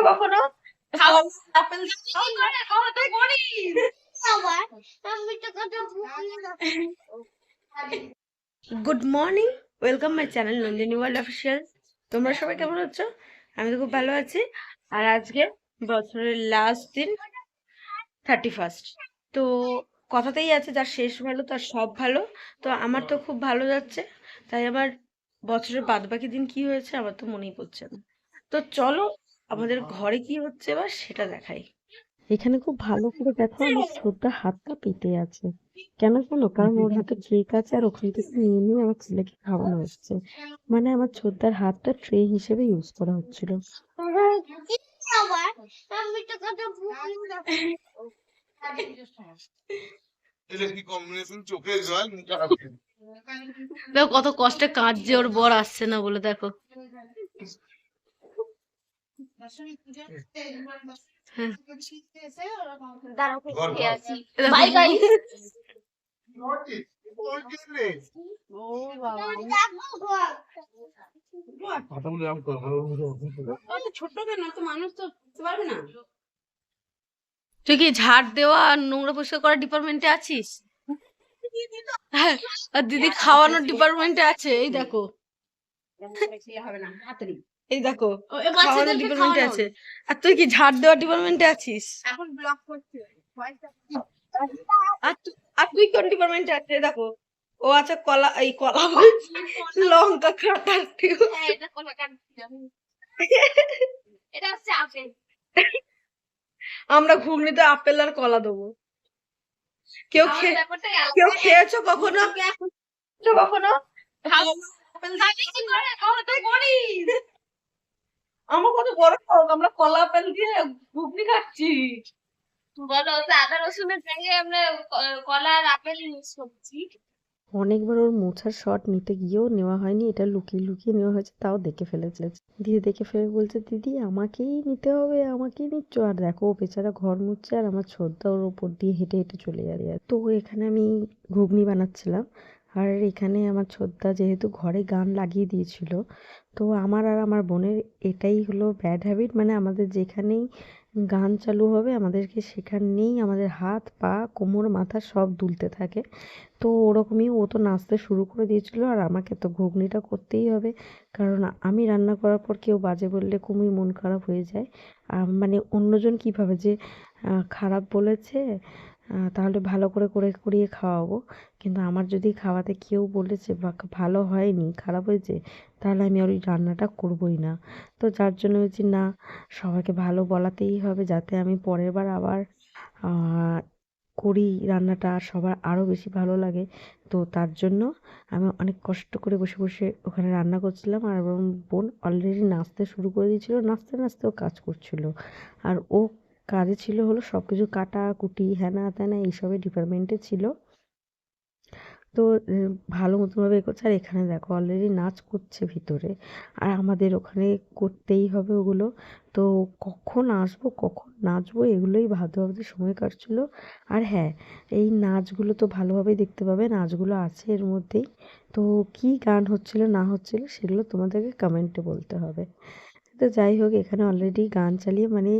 কখনো খাওয়া apple good morning, welcome my channel Nandini world official. তোমরা সবাই কেমন আছো? আমি তো খুব ভালো আছি। আর আজকে বছরের লাস্ট দিন, 31st। তো কথাতেই আছে, যার শেষ ভালো তার সব ভালো। তো আমার তো খুব ভালো যাচ্ছে, তাই আমার বছরের বাদ বাকি দিন কি হয়েছে আমার তো মনেই পড়ছে না। তো চলো আমাদের ঘরে কি হচ্ছে এবার সেটা দেখাই। এখানে খুব ভালো করে দেখো, আমার ছোট্টার হাতটা পেতে আছে। কেন জানো? কারণ ওর হাতে ট্রেক আছে, আর ওখান থেকে নিয়ে নিয়ে আমার ছেলেকে খাওয়ানো হচ্ছে। মানে আমার ছোট্টার হাতটা ট্রে হিসেবে ইউজ করা হচ্ছিল। দেখো কত কষ্টে কাঁদছে, ওর বর আসছে না বলে। দেখো তুই কি ঝাড় দেওয়া আর নোংরা পরিষ্কার করার ডিপার্টমেন্টে আছিস? হ্যাঁ, আর দিদি খাওয়ানোর ডিপার্টমেন্টে আছে। এই দেখো, এই দেখো, খাওয়ানোর ডিপার্টমেন্টে আছে। আর তুই কি ঝাড় দেওয়ার ডিপার্টমেন্টে আছিস? আর তুই কোন ডিপার্টমেন্টে আছিস? এই দেখো, ও আছে কলা, এই কলা লঙ্কা কাটার আমরা ঘুগনিতে আপেল আর কলা দেবো। কেউ কেউ খেয়েছো কখনো? কখনো আমার কত বড় শখ, আমরা কলা আপেল দিয়ে ঘুগনি খাচ্ছি। বলো, আদা রসুনের সঙ্গে আমরা কলা আর আপেল ইউজ করছি। অনেকবার ওর মোছার শট নিতে গিয়েও নেওয়া হয়নি, এটা লুকিয়ে লুকিয়ে নেওয়া হয়েছে, তাও দেখে ফেলেছে। দিদি দেখে ফেলে বলছে, দিদি আমাকেই নিতে হবে, আমাকেই নিচ্ছ? আর দেখো ও বেচারা ঘর মুছছে, আর আমার ছোটদা ওর ওপর দিয়ে হেঁটে হেঁটে চলে যাবে। তো এখানে আমি ঘুগনি বানাচ্ছিলাম, আর এখানে আমার ছোটদা যেহেতু ঘরে গান লাগিয়ে দিয়েছিল, তো আমার আর আমার বোনের এটাই হলো ব্যাড হ্যাবিট। মানে আমাদের যেখানেই গান চালু হবে আমাদেরকে সেখানেই আমাদের হাত পা কোমর মাথা সব দুলতে থাকে। তো ওরকমই ও তো নাচতে শুরু করে দিয়েছিল, আর আমাকে তো ঘুগনিটা করতেই হবে, কারণ আমি রান্না করার পর কেউ বাজে বললে খুবই মন খারাপ হয়ে যায়। মানে অন্যজন কী ভাবে যে খারাপ বলেছে, তাহলে ভালো করে করে করিয়ে খাওয়াবো। কিন্তু আমার যদি খাওয়াতে কেউ বলেছে বা ভালো হয়নি, খারাপ হয়েছে, তাহলে আমি আর ওই রান্নাটা করবোই না। তো যার জন্য হচ্ছে না, সবাইকে ভালো বলাতেই হবে, যাতে আমি পরের বার আবার করি রান্নাটা, আর সবার আরও বেশি ভালো লাগে। তো তার জন্য আমি অনেক কষ্ট করে বসে বসে ওখানে রান্না করছিলাম, আর আমার বোন অলরেডি নাচতে শুরু করে দিয়েছিল। নাচতে নাচতে ও কাজ করছিল, আর ও কাজে ছিল হলো সব কিছু কাটা কুটি হ্যানা ত্যানা এইসবের ডিপার্টমেন্টে ছিল। তো ভালো মতনভাবে করছে, আর এখানে দেখো অলরেডি নাচ করছে ভিতরে, আর আমাদের ওখানে করতেই হবে ওগুলো। তো কখন আসবো কখন নাচবো এগুলোই ভাবতে ভাবতে সময় কাটছিল। আর হ্যাঁ, এই নাচগুলো তো ভালোভাবেই দেখতে পাবে, নাচগুলো আছে এর মধ্যেই। তো কি গান হচ্ছিল না হচ্ছিল সেগুলো তোমাদেরকে কমেন্টে বলতে হবে। তো যাই হোক, এখানে অলরেডি গান চালিয়ে মানে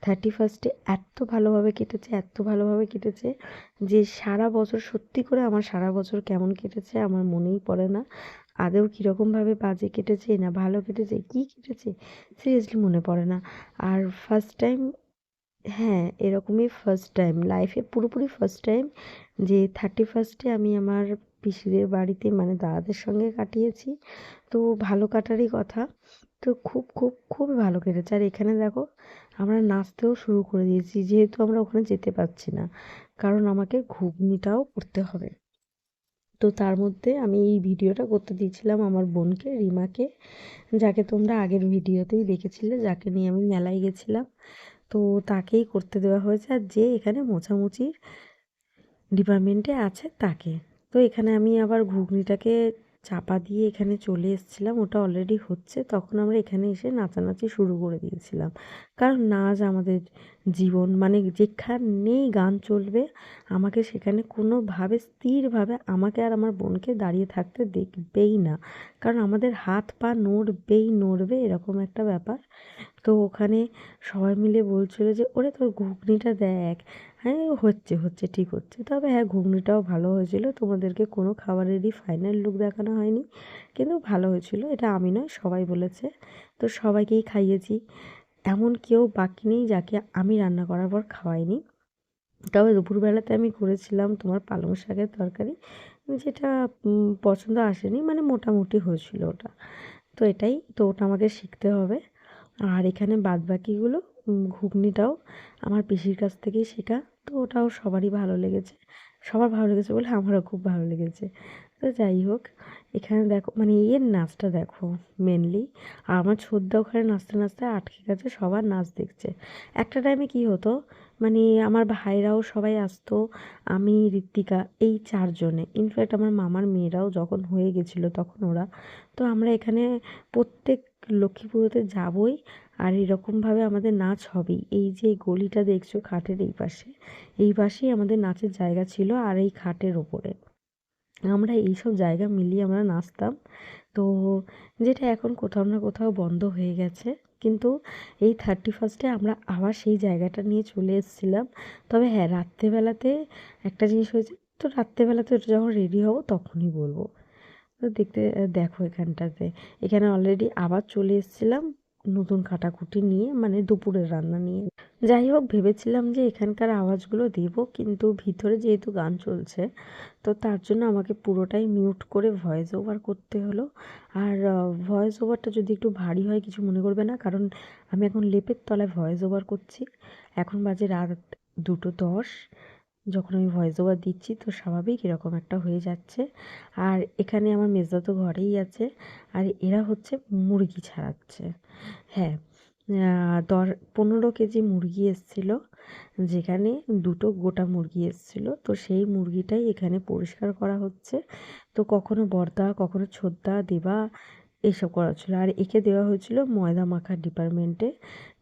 31স্টে এত ভালোভাবে কেটেছে, এত ভালোভাবে কেটেছে যে সারা বছর, সত্যি করে আমার সারা বছর কেমন কেটেছে আমার মনেই পড়ে না। আদৌ কীরকমভাবে বাজে কেটেছে না ভালো কেটেছে, কী কেটেছে সিরিয়াসলি মনে পড়ে না। আর ফার্স্ট টাইম, হ্যাঁ এরকমই ফার্স্ট টাইম লাইফে, পুরোপুরি ফার্স্ট টাইম যে 31স্টে আমি আমার পিসিদের বাড়িতে মানে দাদাদের সঙ্গে কাটিয়েছি। তো ভালো কাটারই কথা। তো খুব খুব খুবই ভালো কেটেছে। আর এখানে দেখো আমরা নাচতেও শুরু করে দিয়েছি, যেহেতু আমরা ওখানে যেতে পারছি না, কারণ আমাকে ঘুগনিটাও করতে হবে। তো তার মধ্যে আমি এই ভিডিওটা করতে দিয়েছিলাম আমার বোনকে, রিমাকে, যাকে তোমরা আগের ভিডিওতেই দেখেছিলে, যাকে নিয়ে আমি মেলায় গেছিলাম। তো তাকেই করতে দেওয়া হয়েছে, আর যে এখানে মোছামুছির ডিপার্টমেন্টে আছে তাকে। তো এখানে আমি আবার ঘুগনিটাকে চাপা দিয়ে এখানে চলে এসেছিলাম, ওটা অলরেডি হচ্ছে, তখন আমরা এখানে এসে নাচানাচি শুরু করে দিয়েছিলাম। কারণ নাচ আমাদের জীবন, মানে যেখানেই গান চলবে আমাকে সেখানে কোনোভাবে স্থিরভাবে আমাকে আর আমার বোনকে দাঁড়িয়ে থাকতে দেখবেই না, কারণ আমাদের হাত পা নড়বেই নড়বে, এরকম একটা ব্যাপার। তো ওখানে সবাই মিলে বলছিল যে ওরে তোর ঘুগনিটা দেখ। হ্যাঁ, হচ্ছে হচ্ছে ঠিক হচ্ছে। তবে হ্যাঁ, ঘুগনিটাও ভালো হয়েছিল। তোমাদেরকে কোনো খাবারেরই ফাইনাল লুক দেখানো হয়নি, কিন্তু ভালো হয়েছিল, এটা আমি নয় সবাই বলেছে। তো সবাইকেই খাইয়েছি, এমন কেউ বাকি নেই যাকে আমি রান্না করার পর খাওয়াইনি। তবে দুপুরবেলাতে আমি করেছিলাম তোমার পালং শাকের তরকারি, যেটা পছন্দ আসেনি, মানে মোটামুটি হয়েছিল ওটা। তো এটাই তো, ওটা আমাকে শিখতে হবে। আর এখানে বাদবাকিগুলো ঘুগনিটাও আমার পিসির কাছ থেকেই শেখা। তো ওটাও সবারই ভালো লেগেছে, সবার ভালো লেগেছে বলে আমারও খুব ভালো লেগেছে। তো যাই হোক, এখানে দেখো মানে এর নাচটা দেখো মেনলি। আর আমার ছোদ্দা ওখানে নাচতে নাচতে আটকে গেছে, সবার নাচ দেখছে। একটা টাইমে কি হতো, মানে আমার ভাইরাও সবাই আসতো, আমি ঋত্বিকা এই চারজনে, ইনফ্যাক্ট আমার মামার মেয়েরাও যখন হয়ে গেছিলো তখন ওরা। তো আমরা এখানে প্রত্যেক লক্ষ্মী পুজোতে যাবই, আর এরকমভাবে আমাদের নাচ হবেই। এই যে গলিটা দেখছো খাটের এই পাশেই আমাদের নাচের জায়গা ছিল, আর এই খাটের ওপরে আমরা এইসব জায়গা মিলিয়ে আমরা নাচতাম। তো যেটা এখন কোথাও না কোথাও বন্ধ হয়ে গেছে, কিন্তু এই 31st আমরা আবার সেই জায়গাটা নিয়ে চলে এসেছিলাম। তবে হ্যাঁ, রাত্রেবেলাতে একটা জিনিস হয়েছে, তো রাত্রেবেলাতে যখন রেডি হব তখনই বলবো। তো দেখো এখানে অলরেডি আবার চলে এসেছিলাম নতুন কাটাকুটি নিয়ে, মানে দুপুরের রান্না নিয়ে। যাই হোক, ভেবেছিলাম যে এখানকার আওয়াজগুলো দেবো, কিন্তু ভিতরে যেহেতু গান চলছে তো তার জন্য আমাকে পুরোটাই মিউট করে ভয়েস ওভার করতে হলো। আর ভয়েস ওভারটা যদি একটু ভারী হয় কিছু মনে করবে না, কারণ আমি এখন লেপের তলায় ভয়েস ওভার করছি। এখন বাজে রাত 2:10। যখন আমি ভয়েস ওভার দিচ্ছি তো স্বাভাবিক এরকম একটা হয়ে যাচ্ছে। আর এখানে আমার মেজদা তো ঘরেই আছে, আর এরা হচ্ছে মুরগি ছাড়াচ্ছে। হ্যাঁ, 15 কেজি মুরগি এসেছিলো, যেখানে 2টো গোটা মুরগি এসেছিলো। তো সেই মুরগিটাই এখানে পরিষ্কার করা হচ্ছে। তো কখনো বর্দা, কখনো ছোদ্দা, দেবা এইসব করা হচ্ছিলো। আর একে দেওয়া হয়েছিল ময়দা মাখার ডিপার্টমেন্টে,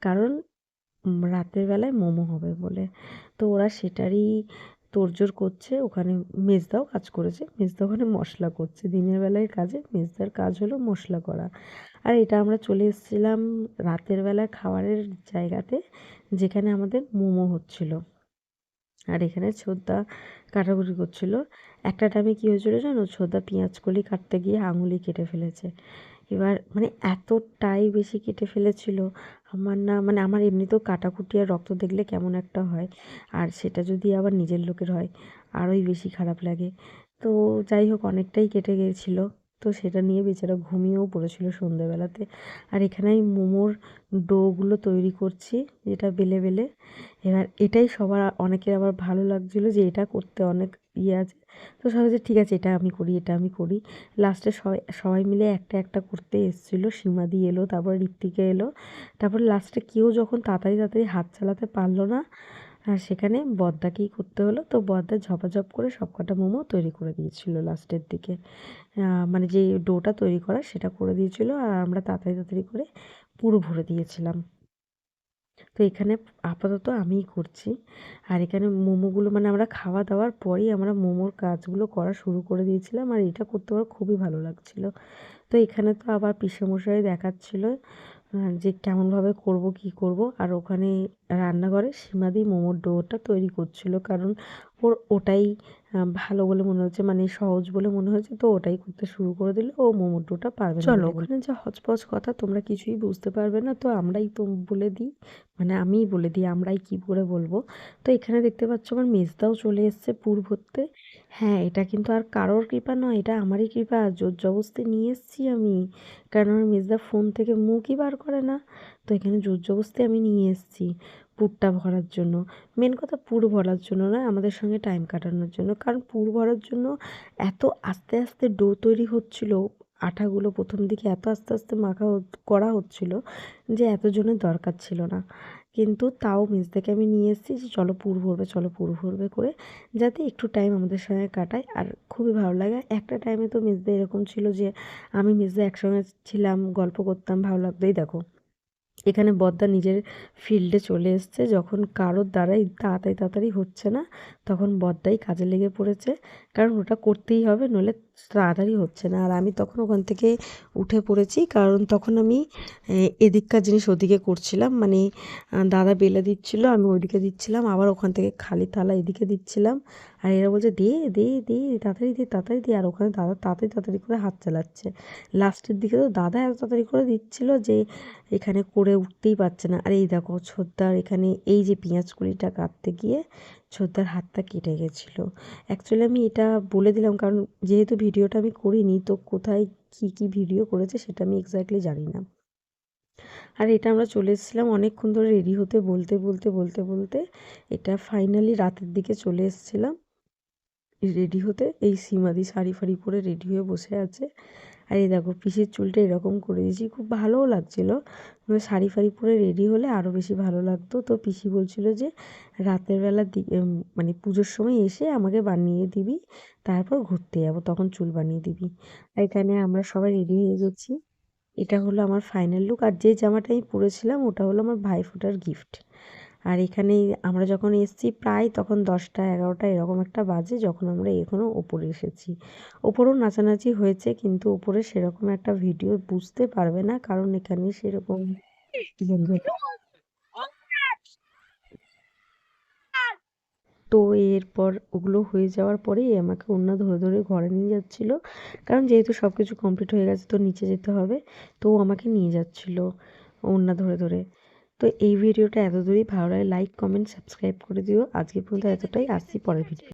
কারণ রাতের বেলায় মোমো হবে বলে। তো ওরা সেটারই তোড়জোড় করছে। ওখানে মেজদাও কাজ করেছে, মেজদা ওখানে মশলা করছে। দিনের বেলায় কাজে মেজদার কাজ হলো মশলা করা। আর এটা আমরা চলে এসেছিলাম রাতের বেলা খাবারের জায়গাতে, যেখানে আমাদের মোমো হচ্ছিলো। আর এখানে ছোদ্দা কাটাকুটি করছিল। একটা টাইমে কী হয়েছিল জানো, ছোদ্দা পেঁয়াজ কলি কাটতে গিয়ে আঙুলি কেটে ফেলেছে। এবার মানে এতটাই বেশি কেটে ফেলেছিল, আমার না, মানে আমার এমনিতেও কাটাকুটি আর রক্ত দেখলে কেমন একটা হয়, আর সেটা যদি আবার নিজের লোকের হয় আরোই বেশি খারাপ লাগে। তো যাই হোক, অনেকটাই কেটে গিয়েছিলো। তো সেটা নিয়ে বেচারা ঘুমিয়েও পড়েছিল সন্ধেবেলাতে। আর এখানে আমি মোমোর ডোগুলো তৈরি করছি, যেটা বেলে বেলে। এবার এটাই সবার অনেকের আবার ভালো লাগছিলো যে এটা করতে অনেক ইয়ে আছে। তো সবাই যে ঠিক আছে এটা আমি করি, এটা আমি করি। লাস্টে সবাই সবাই মিলে একটা একটা করতে এসেছিলো। সীমাদি এলো, তারপর ঋত্বিকা এলো, তারপর লাস্টে কেউ যখন তাড়াতাড়ি তাড়াতাড়ি হাত চালাতে পারলো না, আর সেখানে বড়দাকেই করতে হলো। তো বড়দা ঝপাঝপ করে সবকটা মোমো তৈরি করে দিয়েছিল লাস্টের দিকে। মানে যে ডোটা তৈরি করা সেটা করে দিয়েছিল, আর আমরা তাড়াতাড়ি তাড়াতাড়ি করে পুরো ভরে দিয়েছিলাম। তো এখানে আপাতত আমিই করছি। আর এখানে মোমোগুলো, মানে আমরা খাওয়া দাওয়ার পরেই আমরা মোমোর কাজগুলো করা শুরু করে দিয়েছিলাম, আর এটা করতে আমার খুবই ভালো লাগছিলো। তো এখানে তো আবার পিসেমশাই দেখাচ্ছিলো যে কেমনভাবে করব, কী করব। আর ওখানে রান্নাঘরে সীমাদি মোমোর ডোটা তৈরি করছিল, কারণ ওর ওটাই ভালো বলে মনে হচ্ছে, মানে সহজ বলে মনে হয়েছে, তো ওটাই করতে শুরু করে দিল। ও মোমোর ডোটা পারবে না চলো বলে। ওখানে যা হচপচ কথা তোমরা কিছুই বুঝতে পারবে না, তো আমরাই তো বলে দিই, মানে আমিই বলে দিই আমরাই কী করে বলবো। তো এখানে দেখতে পাচ্ছ আমার মেজদাও চলে এসছে পুর ভরতে। হ্যাঁ, এটা কিন্তু আর কারোর কৃপা নয়, এটা আমারই কৃপা, জোর জবরদস্তি নিয়ে এসেছি আমি, কারণ আমার মেজদা ফোন থেকে মুখই বার করে না। তো এখানে জোর জবরদস্তি আমি নিয়ে এসেছি পুরটা ভরার জন্য। মেন কথা পুর ভরার জন্য নয়, আমাদের সঙ্গে টাইম কাটানোর জন্য, কারণ পুর ভরার জন্য এত আস্তে আস্তে ডো তৈরি হচ্ছিল, আটাগুলো প্রথম দিকে এত আস্তে আস্তে করা হচ্ছিল যে এতজনের দরকার ছিল না। কিন্তু তাও মেজদাকে আমি নিয়ে এসেছি যে চলো পুর ভরবে, চলো পুর ভরবে করে, যাতে একটু টাইম আমাদের সঙ্গে কাটায়। আর খুবই ভালো লাগে। একটা টাইমে তো মেজদা এরকম ছিল যে আমি মেজদা একসঙ্গে ছিলাম, গল্প করতাম, ভালো লাগতো। এই দেখো এখানে বড়দা নিজের ফিল্ডে চলে এসছে। যখন কারোর দ্বারাই তাড়াতাড়ি হচ্ছে না, তখন বড়দাই কাজে লেগে পড়েছে, কারণ ওটা করতেই হবে, নইলে তাড়াতাড়ি হচ্ছে না। আর আমি তখন ওখান থেকে উঠে পড়েছি, কারণ তখন আমি এদিককার জিনিস ওদিকে করছিলাম, মানে দাদা বেলে দিচ্ছিল, আমি ওইদিকে দিচ্ছিলাম, আবার ওখান থেকে খালি থালা এদিকে দিচ্ছিলাম। আর এরা বলছে দে দে দে, তাড়াতাড়ি দে। আর ওখানে দাদা তাড়াতাড়ি করে হাত চালাচ্ছে। লাস্টের দিকে তো দাদা এত তাড়াতাড়ি করে দিচ্ছিল যে এখানে করে উঠতেই পারছে না। আর এই দেখো ছোদ্দার এখানে এই যে পেঁয়াজ কুলিটা কাটতে গিয়ে ছোদ্দার হাতটা কেটে গেছিলো। অ্যাকচুয়ালি আমি এটা বলে দিলাম, কারণ যেহেতু ভিডিওটা আমি করিনি, তো কোথায় কী ভিডিও করেছে সেটা আমি এক্স্যাক্টলি জানি না। আর এটা আমরা চলে এসেছিলাম অনেকক্ষণ ধরে রেডি হতে, বলতে এটা ফাইনালি রাতের দিকে চলে এসেছিলাম রেডি হতে। এই সীমাদি শাড়ি ফাড়ি পরে রেডি হয়ে বসে আছে। আর এই দেখো পিসির চুলটা এরকম করে দিয়েছি, খুব ভালোও লাগছিলো। শাড়ি ফাড়ি পরে রেডি হলে আরও বেশি ভালো লাগতো। তো পিসি বলছিল যে রাতের বেলা মানে পুজোর সময় এসে আমাকে বানিয়ে দিবি, তারপর ঘুরতে যাবো, তখন চুল বানিয়ে দিবি। এখানে আমরা সবাই রেডি হয়ে গেছি। এটা হলো আমার ফাইনাল লুক। আর যে জামাটা আমি পরেছিলাম ওটা হলো আমার ভাইফোঁটার গিফট। আর এখানে আমরা যখন এসেছি প্রায় তখন 10টা 11টা এরকম একটা বাজে, যখন আমরা এখনও ওপরে এসেছি। ওপরেও নাচানাচি হয়েছে, কিন্তু ওপরে সেরকম একটা ভিডিও বুঝতে পারবে না, কারণ এখানে সেরকম তো এরপর ওগুলো হয়ে যাওয়ার পরেই আমাকে ওড়না ধরে ধরে ঘরে নিয়ে যাচ্ছিল, কারণ যেহেতু সব কিছু কমপ্লিট হয়ে গেছে তো নিচে যেতে হবে, তো ও আমাকে নিয়ে যাচ্ছিল ওড়না ধরে ধরে। তো এই ভিডিওটা এত দূরই, ভালো লাগে লাইক কমেন্ট সাবস্ক্রাইব করে দিও। আজকে পর্যন্ত এতটাই, আসছি পরের ভিডিও।